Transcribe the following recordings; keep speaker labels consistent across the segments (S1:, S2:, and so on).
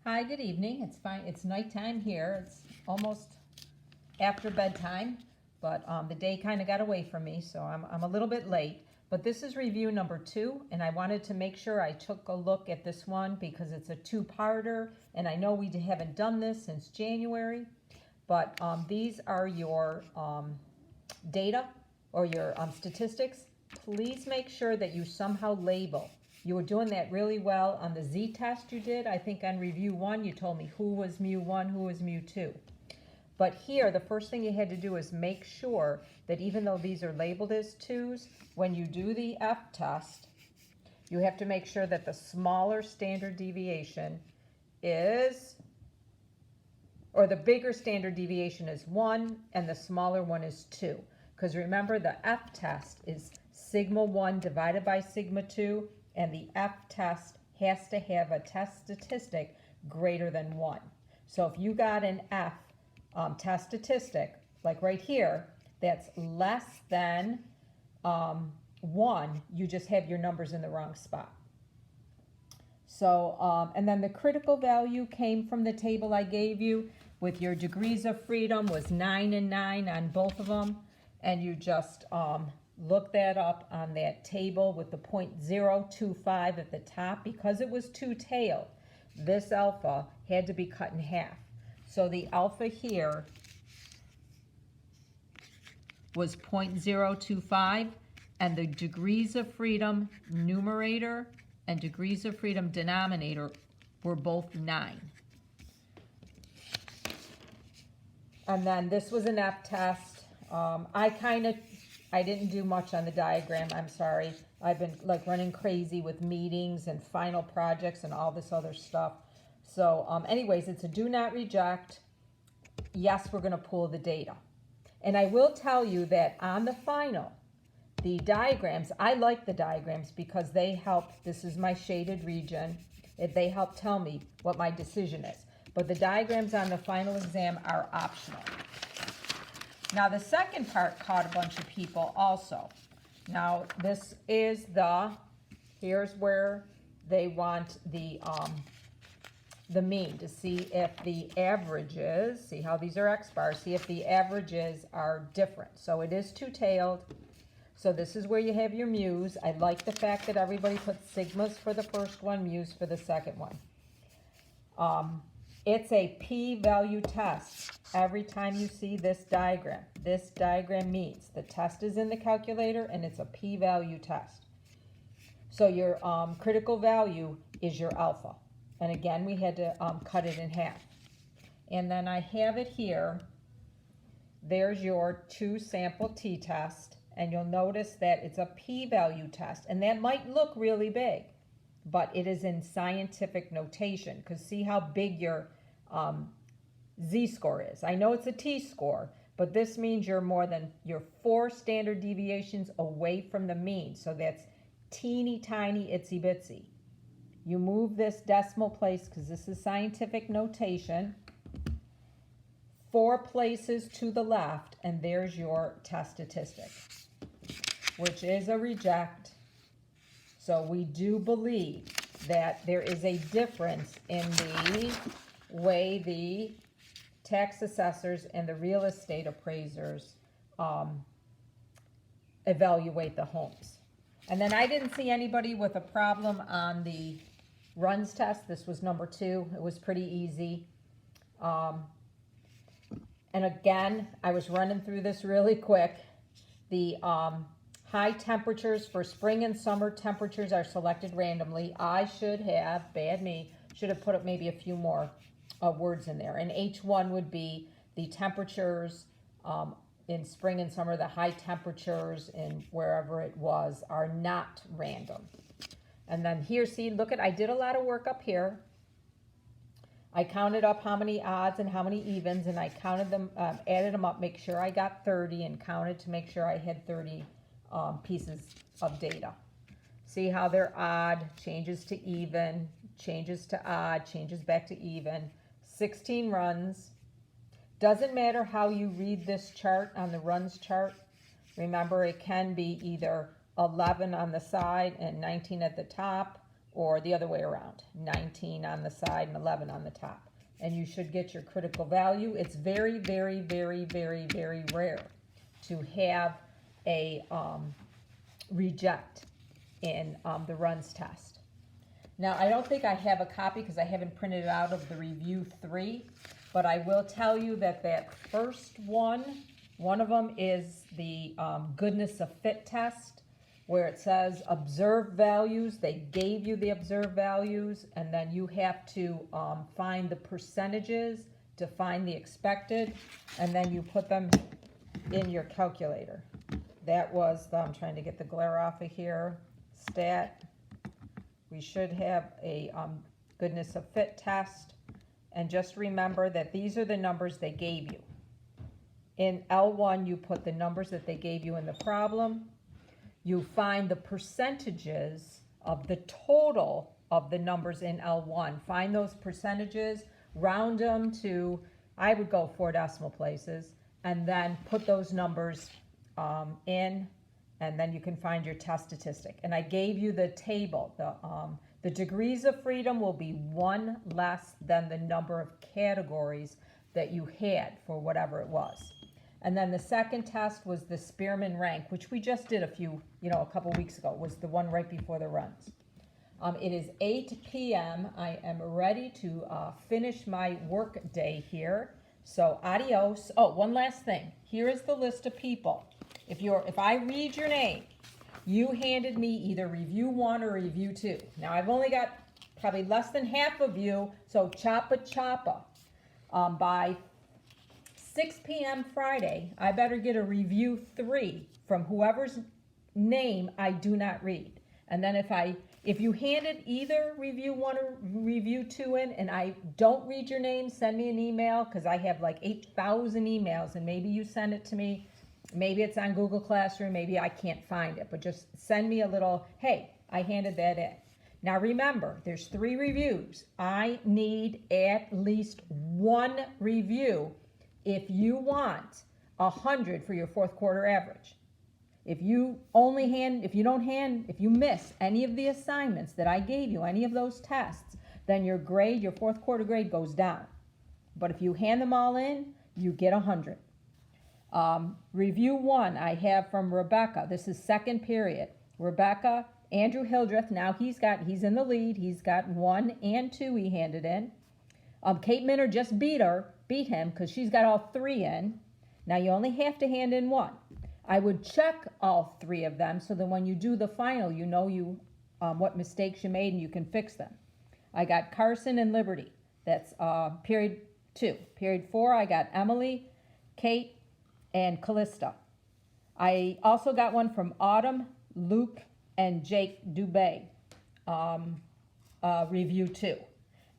S1: Hi, good evening. It's fine. It's nighttime here. It's almost after bedtime, but the day kind of got away from me, so I'm a little bit late. But this is review number 2, and I wanted to make sure I took a look at this one because it's a two-parter, and I know we haven't done this since January. But these are your data or your statistics. Please make sure that you somehow label. You were doing that really well on the Z-test you did. I think on review 1, you told me who was mu1, who was mu2. But here, the first thing you had to do is make sure that even though these are labeled as 2s, when you do the F-test, you have to make sure that the smaller standard deviation is, or the bigger standard deviation is 1 and the smaller one is 2. Because remember, the F-test is sigma 1 divided by sigma 2, and the F-test has to have a test statistic greater than 1. So if you got an F test statistic, like right here, that's less than 1, you just have your numbers in the wrong spot. So, and then the critical value came from the table I gave you with your degrees of freedom was 9 and 9 on both of them. And you just look that up on that table with the 0.025 at the top. Because it was two-tailed, this alpha had to be cut in half. So the alpha here was 0.025, and the degrees of freedom numerator and degrees of freedom denominator were both 9. And then this was an F-test. I didn't do much on the diagram, I'm sorry. I've been like running crazy with meetings and final projects and all this other stuff. So anyways, it's a do not reject. Yes, we're gonna pull the data. And I will tell you that on the final, the diagrams, I like the diagrams because they help, this is my shaded region, they help tell me what my decision is. But the diagrams on the final exam are optional. Now the second part caught a bunch of people also. Now this is here's where they want the mean to see if the averages, see how these are X bars, see if the averages are different. So it is two-tailed. So this is where you have your mu's. I like the fact that everybody put sigmas for the first one, mu's for the second one. It's a p-value test. Every time you see this diagram means the test is in the calculator and it's a p-value test. So your critical value is your alpha. And again, we had to cut it in half. And then I have it here. There's your 2-sample t-test. And you'll notice that it's a p-value test. And that might look really big, but it is in scientific notation. Because see how big your z-score is. I know it's a t-score, but this means you're 4 standard deviations away from the mean. So that's teeny tiny itsy bitsy. You move this decimal place, because this is scientific notation, 4 places to the left, and there's your test statistic, which is a reject. So we do believe that there is a difference in the way the tax assessors and the real estate appraisers evaluate the homes. And then I didn't see anybody with a problem on the runs test. This was number 2. It was pretty easy. And again, I was running through this really quick. The high temperatures for spring and summer temperatures are selected randomly. I should have, bad me, should have put up maybe a few more words in there. And H1 would be the temperatures in spring and summer, the high temperatures in wherever it was are not random. And then here, see, look at, I did a lot of work up here. I counted up how many odds and how many evens, and I counted them, added them up, make sure I got 30, and counted to make sure I had 30 pieces of data. See how they're odd, changes to even, changes to odd, changes back to even. 16 runs. Doesn't matter how you read this chart on the runs chart. Remember, it can be either 11 on the side and 19 at the top, or the other way around, 19 on the side and 11 on the top. And you should get your critical value. It's very, very, very, very, very rare to have a reject in the runs test. Now, I don't think I have a copy because I haven't printed it out of the review 3, but I will tell you that that first one of them is the goodness of fit test, where it says observed values. They gave you the observed values, and then you have to find the percentages to find the expected, and then you put them in your calculator. That was I'm trying to get the glare off of here. Stat. We should have a goodness of fit test, and just remember that these are the numbers they gave you. In L1, you put the numbers that they gave you in the problem. You find the percentages of the total of the numbers in L1. Find those percentages, round them to, I would go 4 decimal places, and then put those numbers in, and then you can find your test statistic. And I gave you the table. The degrees of freedom will be 1 less than the number of categories that you had for whatever it was. And then the second test was the Spearman rank, which we just did a couple weeks ago, was the one right before the runs. It is 8 p.m. I am ready to finish my work day here. So adios. Oh, one last thing. Here is the list of people. If I read your name, you handed me either review 1 or review 2. Now I've only got probably less than half of you, so choppa. By 6 p.m. Friday, I better get a review 3 from whoever's name I do not read. And then if you handed either review 1 or review 2 in and I don't read your name, send me an email, because I have like 8,000 emails, and maybe you send it to me. Maybe it's on Google Classroom, maybe I can't find it, but just send me a little, hey, I handed that in. Now remember, there's 3 reviews. I need at least 1 review if you want 100 for your 4th quarter average. If you miss any of the assignments that I gave you, any of those tests, then your 4th quarter grade goes down. But if you hand them all in, you get 100. Review 1 I have from Rebecca. This is 2nd period. Rebecca, Andrew Hildreth, now he's in the lead. He's got 1 and 2 he handed in. Kate Minner just beat him because she's got all 3 in. Now you only have to hand in 1. I would check all 3 of them so that when you do the final, you know what mistakes you made and you can fix them. I got Carson and Liberty. That's period 2. Period 4, I got Emily, Kate, and Callista. I also got one from Autumn, Luke, and Jake Dubé, review 2.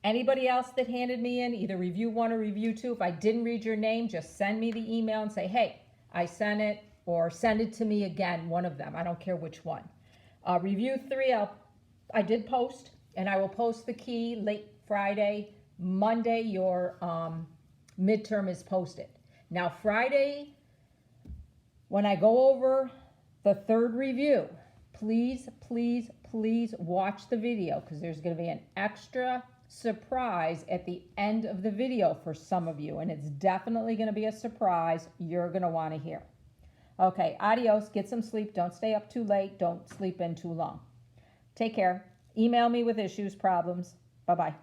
S1: Anybody else that handed me in, either review 1 or review 2, if I didn't read your name, just send me the email and say, hey, I sent it, or send it to me again, one of them. I don't care which one. Review 3, I did post, and I will post the key late Friday. Monday, your midterm is posted. Now, Friday, when I go over the 3rd review, please, please, please watch the video, because there's going to be an extra surprise at the end of the video for some of you, and it's definitely going to be a surprise you're going to want to hear. Okay, adios. Get some sleep. Don't stay up too late. Don't sleep in too long. Take care. Email me with issues, problems. Bye-bye.